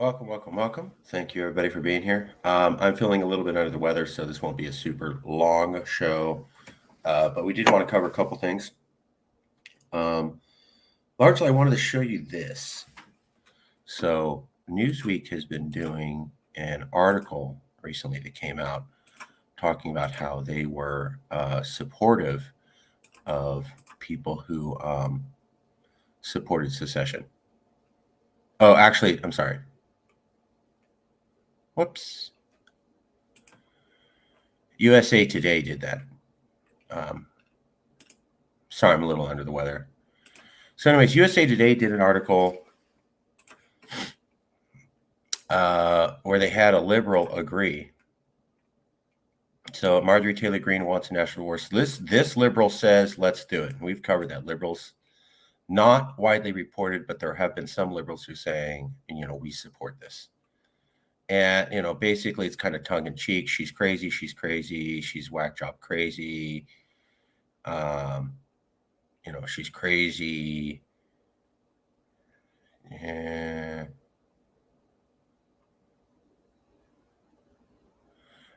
Welcome, welcome, welcome. Thank you, everybody, for being here. I'm feeling a little bit under the weather, so this won't be a super long show, but we did want to cover a couple things. Um, Largely, I wanted to show you this. So, Newsweek has been doing an article recently that came out talking about how they were supportive of people who supported secession. Oh, actually, I'm sorry. Whoops. USA Today did that. Sorry, I'm a little under the weather. So, anyways, USA Today did an article where they had a liberal agree. So, Marjorie Taylor Greene wants a national divorce. This liberal says, let's do it. We've covered that. Liberals, not widely reported, but there have been some liberals who are saying, we support this. And, basically it's kind of tongue in cheek. She's crazy. She's whack job crazy. She's crazy. And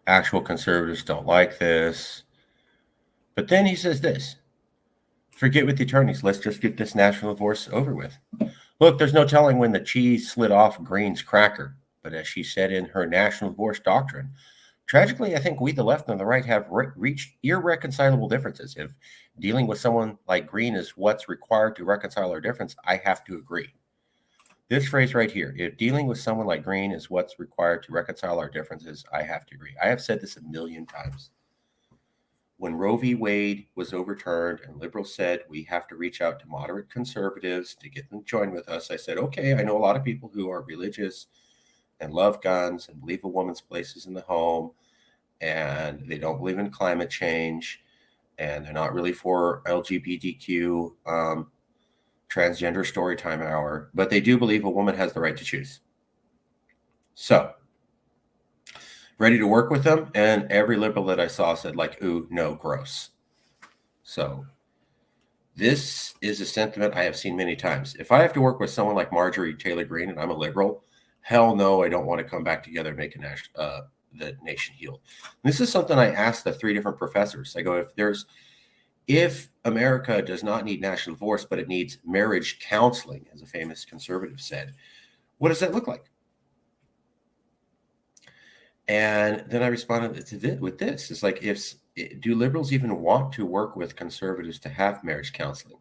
actual conservatives don't like this. But then he says this: forget with the attorneys. Let's just get this national divorce over with. Look, there's no telling when the cheese slid off Greene's cracker. But as she said in her national divorce doctrine, tragically, I think we, the left and the right, have reached irreconcilable differences. If dealing with someone like Greene is what's required to reconcile our difference, I have to agree. This phrase right here, if dealing with someone like Greene is what's required to reconcile our differences, I have to agree. I have said this a million times. When Roe v. Wade was overturned and liberals said we have to reach out to moderate conservatives to get them to join with us, I said, okay, I know a lot of people who are religious and love guns and believe a woman's place is in the home, and they don't believe in climate change, and they're not really for LGBTQ transgender storytime hour, but they do believe a woman has the right to choose. So, ready to work with them, and every liberal that I saw said, like, ooh, no, gross. So, this is a sentiment I have seen many times. If I have to work with someone like Marjorie Taylor Greene and I'm a liberal, hell no, I don't want to come back together and make the nation heal. This is something I asked the three different professors. I go, if America does not need national divorce, but it needs marriage counseling, as a famous conservative said, what does that look like? And then I responded with this. It's like, do liberals even want to work with conservatives to have marriage counseling?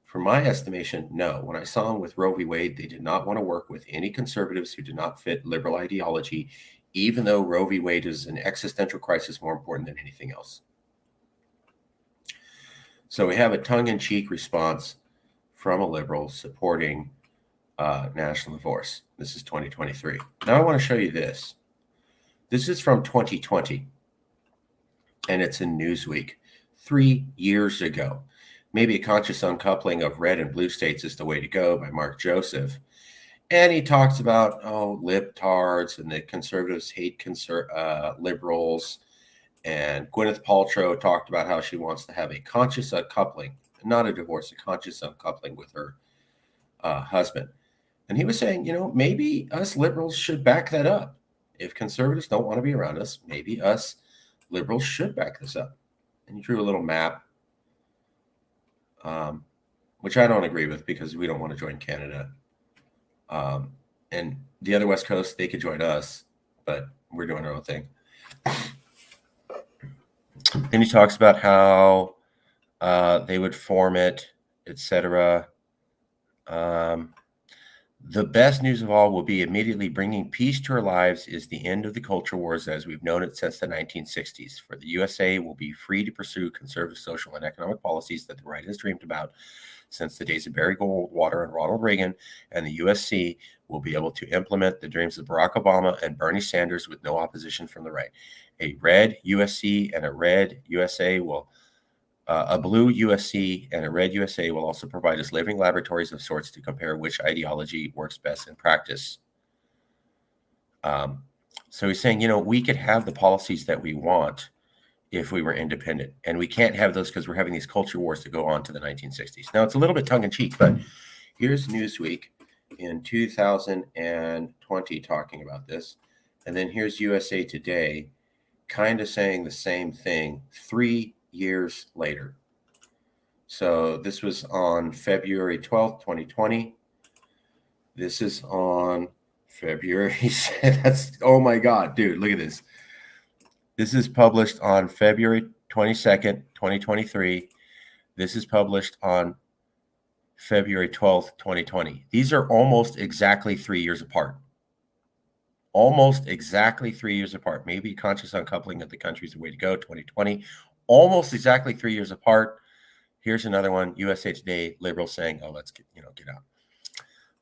From my estimation, no. When I saw them with Roe v. Wade, they did not want to work with any conservatives who did not fit liberal ideology, even though Roe v. Wade is an existential crisis more important than anything else. So we have a tongue-in-cheek response from a liberal supporting national divorce. This is 2023. Now I want to show you this. This is from 2020, and it's in Newsweek 3 years ago. Maybe a conscious uncoupling of red and blue states is the way to go by Mark Joseph. And he talks about, libtards and the conservatives hate liberals. And Gwyneth Paltrow talked about how she wants to have a conscious uncoupling, not a divorce, a conscious uncoupling with her husband. And he was saying, maybe us liberals should back that up. If conservatives don't want to be around us, maybe us liberals should back this up. And he drew a little map, which I don't agree with because we don't want to join Canada. And the other West Coast, they could join us, but we're doing our own thing. Then he talks about how they would form it, etc. The best news of all will be immediately bringing peace to our lives is the end of the culture wars as we've known it since the 1960s. For the USA will be free to pursue conservative social and economic policies that the right has dreamed about since the days of Barry Goldwater and Ronald Reagan, and the USC will be able to implement the dreams of Barack Obama and Bernie Sanders with no opposition from the right. A red USC and a red USA will a blue USC and a red USA will also provide us living laboratories of sorts to compare which ideology works best in practice. So he's saying, we could have the policies that we want if we were independent, and we can't have those because we're having these culture wars to go on to the 1960s. Now, it's a little bit tongue-in-cheek, but here's Newsweek in 2020 talking about this. And then here's USA Today kind of saying the same thing 3 years later. So this was on February 12th, 2020. This is on February. That's, oh my God, dude, look at this. This is published on February 22nd, 2023. This is published on February 12th, 2020. These are almost exactly 3 years apart. Almost exactly 3 years apart. Maybe conscious uncoupling of the country is the way to go, 2020. Almost exactly 3 years apart. Here's another one, USA Today, liberals saying, oh, let's get out.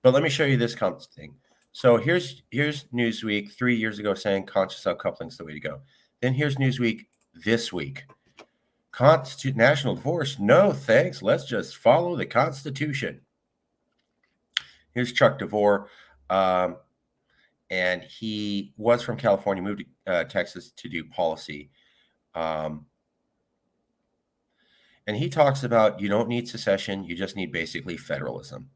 But let me show you this thing. So here's Newsweek 3 years ago saying conscious uncoupling is the way to go. Then here's Newsweek this week. National divorce? No, thanks. Let's just follow the Constitution. Here's Chuck DeVore. And he was from California, moved to Texas to do policy. And he talks about you don't need secession. You just need basically federalism.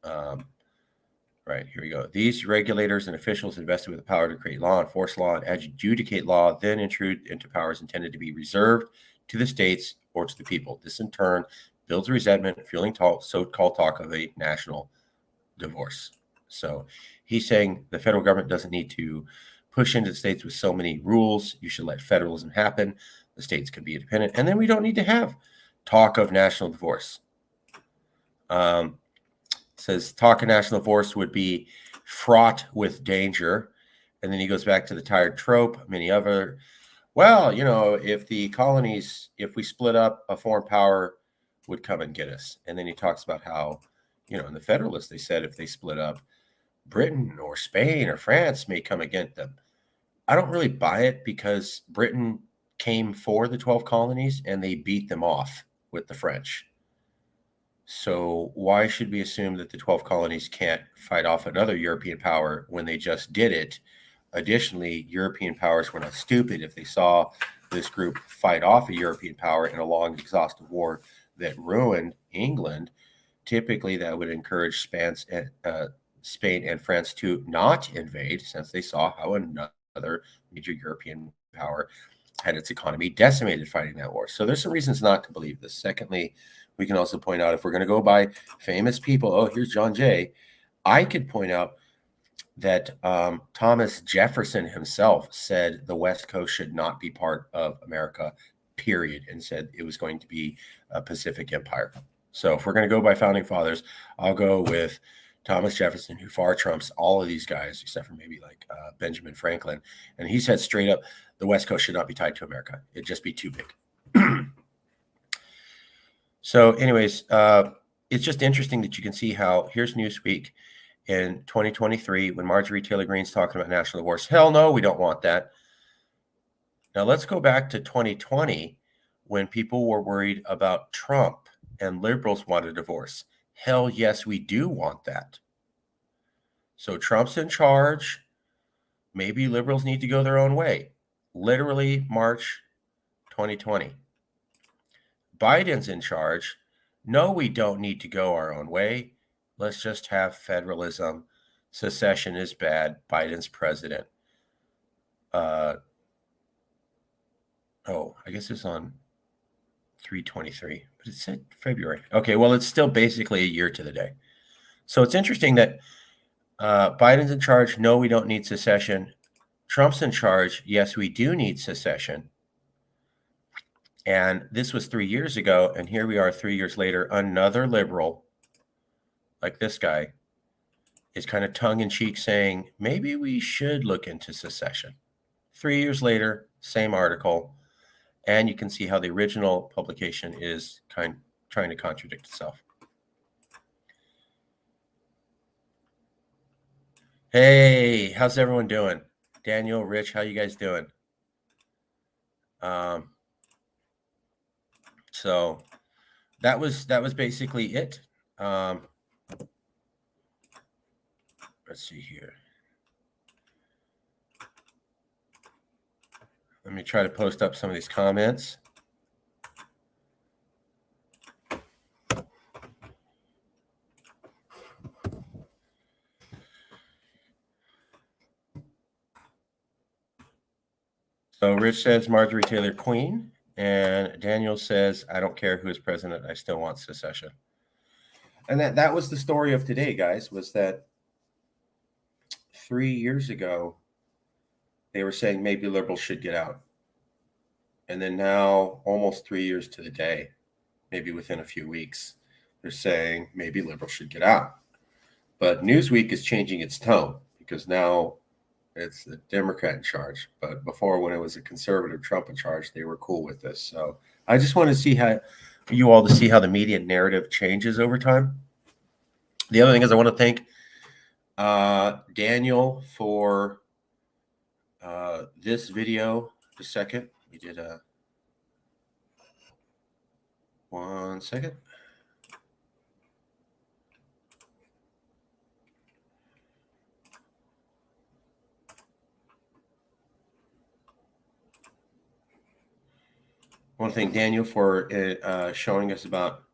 Right, here we go. These regulators and officials invested with the power to create law, enforce law, and adjudicate law, then intrude into powers intended to be reserved to the states or to the people. This, in turn, builds resentment, fueling so-called talk of a national divorce. So he's saying the federal government doesn't need to push into the states with so many rules. You should let federalism happen. The states can be independent. And then we don't need to have talk of national divorce. Says talk of national divorce would be fraught with danger. And then he goes back to the tired trope, many other, well, if the colonies, if we split up, a foreign power would come and get us. And then he talks about how, in the Federalists, they said if they split up, Britain or Spain or France may come against them. I don't really buy it because Britain came for the 12 colonies and they beat them off with the French. So why should we assume that the 12 colonies can't fight off another European power when they just did it? Additionally, European powers were not stupid. If they saw this group fight off a European power in a long, exhaustive war that ruined England, typically that would encourage Spain and France to not invade, since they saw how another major European power had its economy decimated fighting that war. So there's some reasons not to believe this. Secondly, we can also point out, if we're going to go by famous people, oh, here's John Jay, I could point out that Thomas Jefferson himself said the West Coast should not be part of America, period, and said it was going to be a Pacific Empire. So if we're going to go by founding fathers, I'll go with Thomas Jefferson, who far trumps all of these guys, except for maybe like Benjamin Franklin. And he said straight up, the West Coast should not be tied to America. It'd just be too big. So anyways, it's just interesting that you can see how here's Newsweek in 2023 when Marjorie Taylor Greene's talking about national divorce. Hell no, we don't want that. Now let's go back to 2020 when people were worried about Trump and liberals wanted a divorce. Hell yes, we do want that. So Trump's in charge. Maybe liberals need to go their own way. Literally March 2020. Biden's in charge. No, we don't need to go our own way. Let's just have federalism. Secession is bad. Biden's president. I guess it's on 3/23, but it said February. Okay, well, it's still basically a year to the day. So it's interesting that Biden's in charge. No, we don't need secession. Trump's in charge. Yes, we do need secession. And this was 3 years ago, and here we are 3 years later. Another liberal, like this guy, is kind of tongue-in-cheek saying, maybe we should look into secession. 3 years later, same article, and you can see how the original publication is trying to contradict itself. Hey, how's everyone doing? Daniel, Rich, how you guys doing? So that was basically it. Let's see here. Let me try to post up some of these comments. So Rich says Marjorie Taylor Queen, and Daniel says, I don't care who is president, I still want secession. And that was the story of today, guys, was that 3 years ago, they were saying maybe liberals should get out. And then now, almost 3 years to the day, maybe within a few weeks, they're saying maybe liberals should get out. But Newsweek is changing its tone because now it's a Democrat in charge. But before, when it was a conservative Trump in charge, they were cool with this. So I just want to see how the media narrative changes over time. The other thing is I want to thank Daniel for this video. Just a second. We did 1 second. I want to thank Daniel for showing us about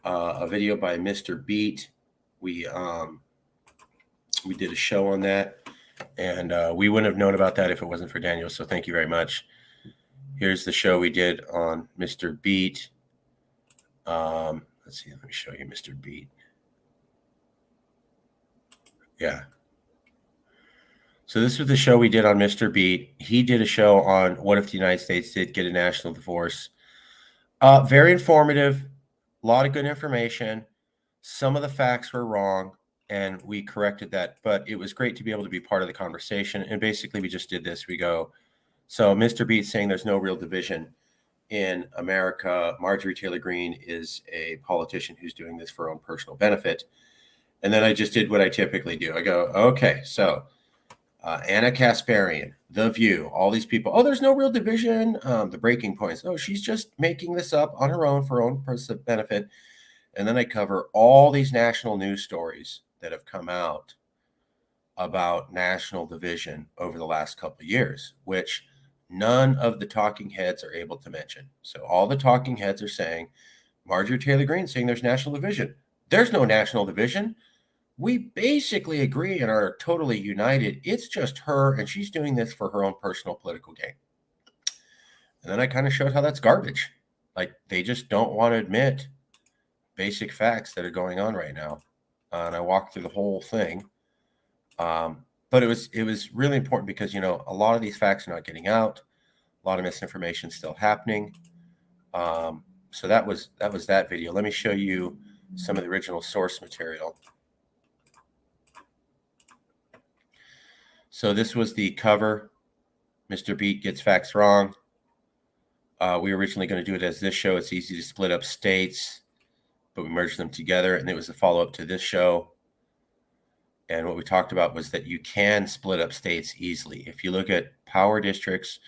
a video by Mr. Beat. We did a show on that, and we wouldn't have known about that if it wasn't for Daniel. So thank you very much. Here's the show we did on Mr. Beat. Let's see. Let me show you Mr. Beat. Yeah. So this was the show we did on Mr. Beat. He did a show on what if the United States did get a national divorce. Very informative, a lot of good information. Some of the facts were wrong, and we corrected that. But it was great to be able to be part of the conversation. And basically, we just did this. We go, so Mr. Beat saying there's no real division in America. Marjorie Taylor Greene is a politician who's doing this for her own personal benefit. And then I just did what I typically do. I go, okay, so Anna Kasparian, The View, all these people. Oh, there's no real division. The breaking points. Oh, she's just making this up on her own for her own personal benefit. And then I cover all these national news stories that have come out about national division over the last couple of years, which none of the talking heads are able to mention. So all the talking heads are saying, Marjorie Taylor Greene saying there's national division. There's no national division. We basically agree and are totally united. It's just her, and she's doing this for her own personal political gain. And then I kind of showed how that's garbage. Like, they just don't want to admit basic facts that are going on right now. And I walked through the whole thing. But it was really important because, a lot of these facts are not getting out. A lot of misinformation still happening. So that was that video. Let me show you some of the original source material. So this was the cover. Mr. Beat gets facts wrong. We were originally going to do it as this show. It's easy to split up states, but we merged them together, and it was a follow-up to this show. And what we talked about was that you can split up states easily. If you look at power districts,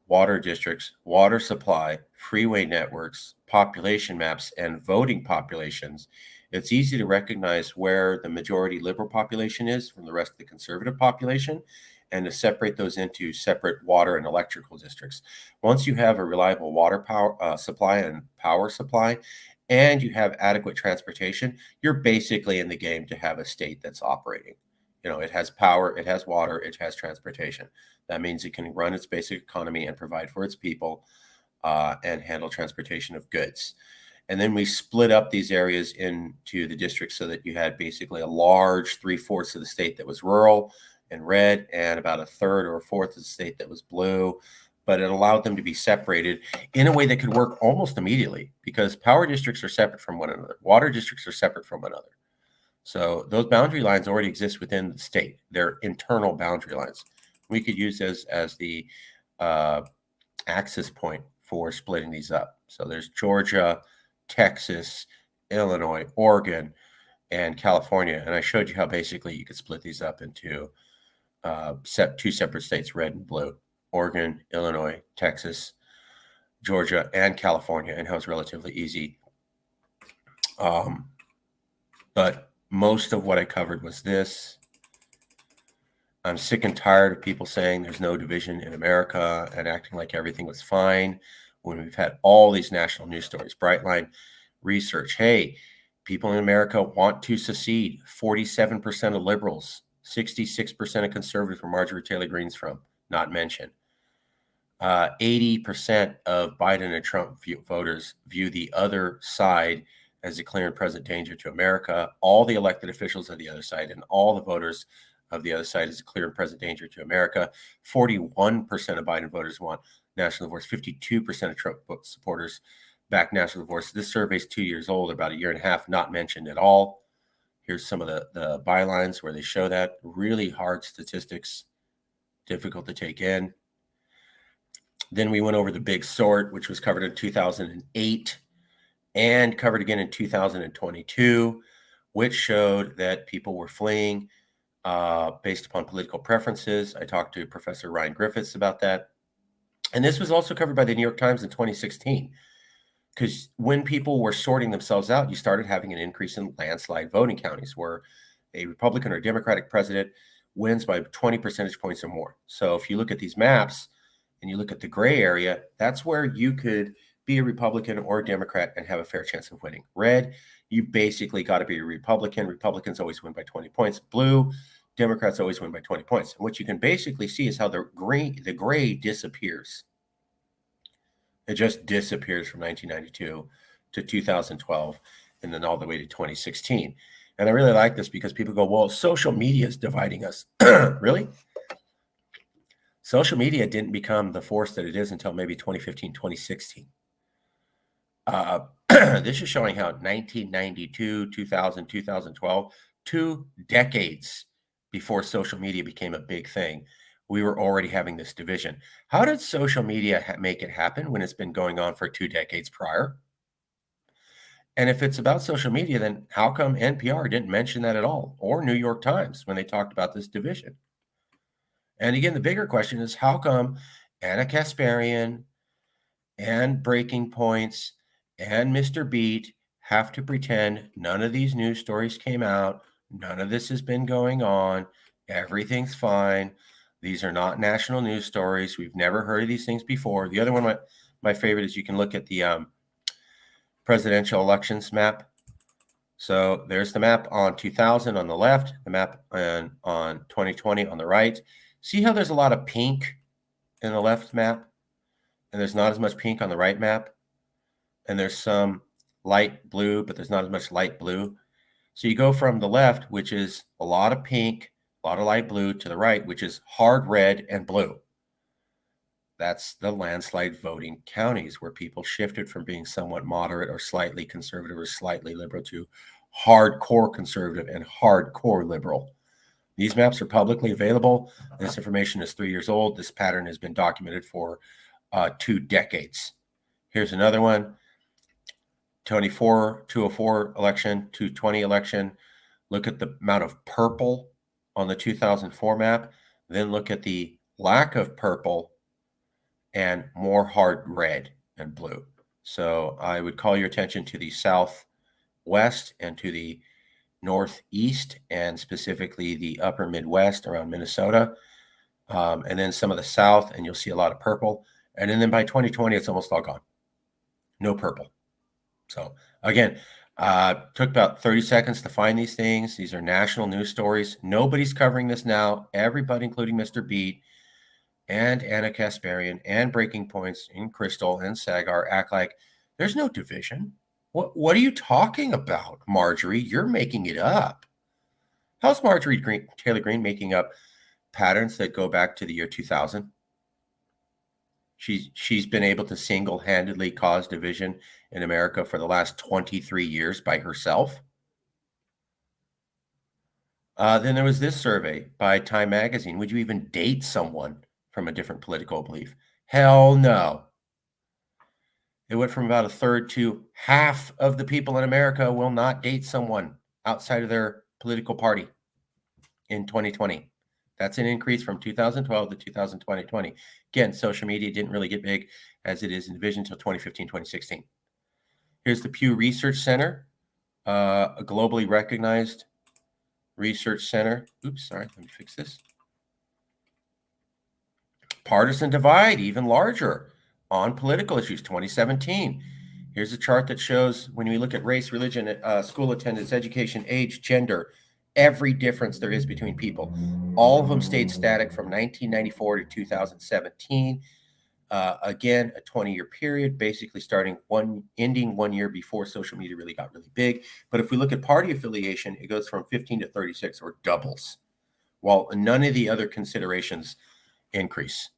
water supply, freeway networks, population maps, and voting populations, it's easy to recognize where the majority liberal population is from the rest of the conservative population, and to separate those into separate water and electrical districts. Once you have a reliable water supply and power supply, and you have adequate transportation, you're basically in the game to have a state that's operating. It has power, it has water, it has transportation. That means it can run its basic economy and provide for its people and handle transportation of goods. And then we split up these areas into the districts so that you had basically a large 3/4 of the state that was rural and red, and about 1/3 or 1/4 of the state that was blue. But it allowed them to be separated in a way that could work almost immediately, because power districts are separate from one another. Water districts are separate from one another. So those boundary lines already exist within the state. They're internal boundary lines. We could use those as the access point for splitting these up. So there's Georgia, Texas, Illinois, Oregon, and California. And I showed you how basically you could split these up into two separate states, red and blue. Oregon, Illinois, Texas, Georgia, and California, and how it's relatively easy. But most of what I covered was this. I'm sick and tired of people saying there's no division in America and acting like everything was fine when we've had all these national news stories. Brightline research. Hey, people in America want to secede. 47% of liberals, 66% of conservatives where Marjorie Taylor Greene's from, not mentioned. 80% of Biden and Trump voters view the other side as a clear and present danger to America. All the elected officials of the other side and all the voters of the other side is a clear and present danger to America. 41% of Biden voters want national divorce. 52% of Trump supporters back national divorce. This survey is 2 years old, about a year and a half, not mentioned at all. Here's some of the bylines where they show that. Really hard statistics, difficult to take in. Then we went over the big sort, which was covered in 2008 and covered again in 2022, which showed that people were fleeing based upon political preferences. I talked to Professor Ryan Griffiths about that. And this was also covered by the New York Times in 2016, because when people were sorting themselves out, you started having an increase in landslide voting counties where a Republican or Democratic president wins by 20 percentage points or more. So if you look at these maps and you look at the gray area, that's where you could be a Republican or a Democrat and have a fair chance of winning. Red, you basically got to be a Republican. Republicans always win by 20 points. Blue, Democrats always win by 20 points. And what you can basically see is how the gray disappears. It just disappears from 1992 to 2012 and then all the way to 2016. And I really like this because people go, well, social media is dividing us. Really? Social media didn't become the force that it is until maybe 2015, 2016. This is showing how 1992, 2000, 2012, 2 decades before social media became a big thing, we were already having this division. How did social media make it happen when it's been going on for 2 decades prior? And if it's about social media, then how come NPR didn't mention that at all, or New York Times when they talked about this division? And again, the bigger question is, how come Anna Kasparian and Breaking Points and Mr. Beat have to pretend none of these news stories came out, none of this has been going on, everything's fine, these are not national news stories, we've never heard of these things before? The other one, my favorite, is you can look at the presidential elections map. So there's the map on 2000 on the left, the map on 2020 on the right. See how there's a lot of pink in the left map, and there's not as much pink on the right map, and there's some light blue, but there's not as much light blue. So you go from the left, which is a lot of pink, a lot of light blue, to the right, which is hard red and blue. That's the landslide voting counties where people shifted from being somewhat moderate or slightly conservative or slightly liberal to hardcore conservative and hardcore liberal. These maps are publicly available. This information is 3 years old. This pattern has been documented for 2 decades. Here's another one. 204 election, 220 election. Look at the amount of purple on the 2004 map. Then look at the lack of purple and more hard red and blue. So I would call your attention to the southwest and to the northeast, and specifically the upper Midwest around Minnesota, and then some of the south, and you'll see a lot of purple. And then by 2020, it's almost all gone. No purple. So again, took about 30 seconds to find these things. These are national news stories. Nobody's covering this now. Everybody, including Mr. Beat and Anna Kasparian and Breaking Points and Crystal and Sagar, act like there's no division. What are you talking about, Marjorie? You're making it up. How's Marjorie Taylor Greene making up patterns that go back to the year 2000? She's been able to single-handedly cause division in America for the last 23 years by herself. Then there was this survey by Time Magazine. Would you even date someone from a different political belief? Hell no. It went from about a third to half of the people in America will not date someone outside of their political party in 2020. That's an increase from 2012 to 2020. Again, social media didn't really get big as it is in division until 2015, 2016. Here's the Pew Research Center, a globally recognized research center. Oops, sorry, let me fix this. Partisan divide, even larger on political issues, 2017. Here's a chart that shows when we look at race, religion, school attendance, education, age, gender, every difference there is between people. All of them stayed static from 1994 to 2017. Again, a 20-year period, basically ending 1 year before social media really got really big. But if we look at party affiliation, it goes from 15 to 36, or doubles, while none of the other considerations increase.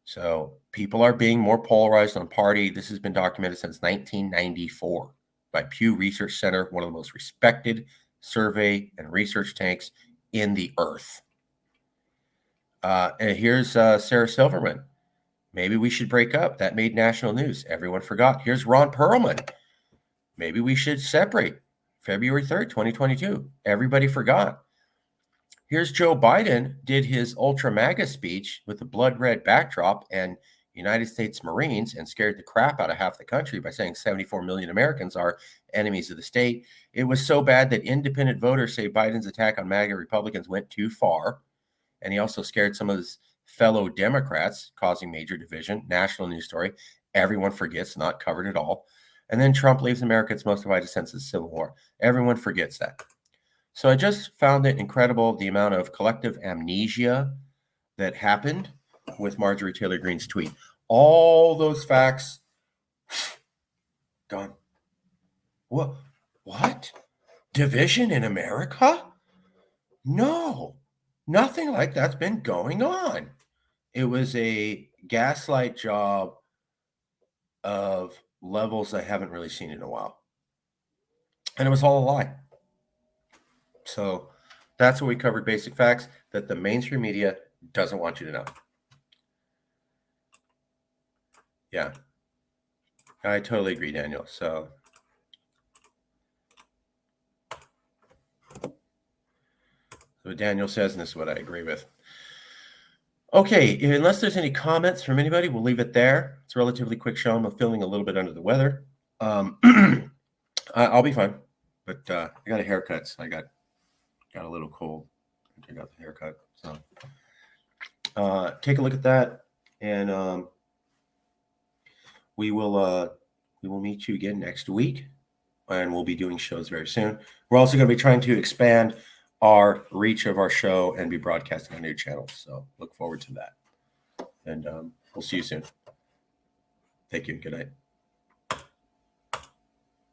So people are being more polarized on party. This has been documented since 1994 by Pew Research Center, one of the most respected survey and research tanks in the earth. And here's Sarah Silverman. Maybe we should break up. That made national news. Everyone forgot. Here's Ron Perlman. Maybe we should separate. February 3rd, 2022. Everybody forgot. Here's Joe Biden did his ultra MAGA speech with a blood red backdrop and United States Marines, and scared the crap out of half the country by saying 74 million Americans are enemies of the state. It was so bad that independent voters say Biden's attack on MAGA Republicans went too far. And he also scared some of his fellow Democrats, causing major division. National news story. Everyone forgets, not covered at all. And then Trump leaves America's most divided since the Civil War. Everyone forgets that. So I just found it incredible, the amount of collective amnesia that happened with Marjorie Taylor Greene's tweet. All those facts gone. What? Division in America? No, nothing like that's been going on. It was a gaslight job of levels I haven't really seen in a while. And it was all a lie. So that's what we covered, basic facts that the mainstream media doesn't want you to know. Yeah, I totally agree, Daniel. So what Daniel says, and this is what I agree with. Okay, unless there's any comments from anybody, we'll leave it there. It's a relatively quick show. I'm feeling a little bit under the weather. I'll be fine, but I got a haircut, so I got a little cold. I got the haircut, so take a look at that, and we will meet you again next week, and we'll be doing shows very soon. We're also going to be trying to expand our reach of our show and be broadcasting on new channels. So look forward to that. And we'll see you soon. Thank you. Good night.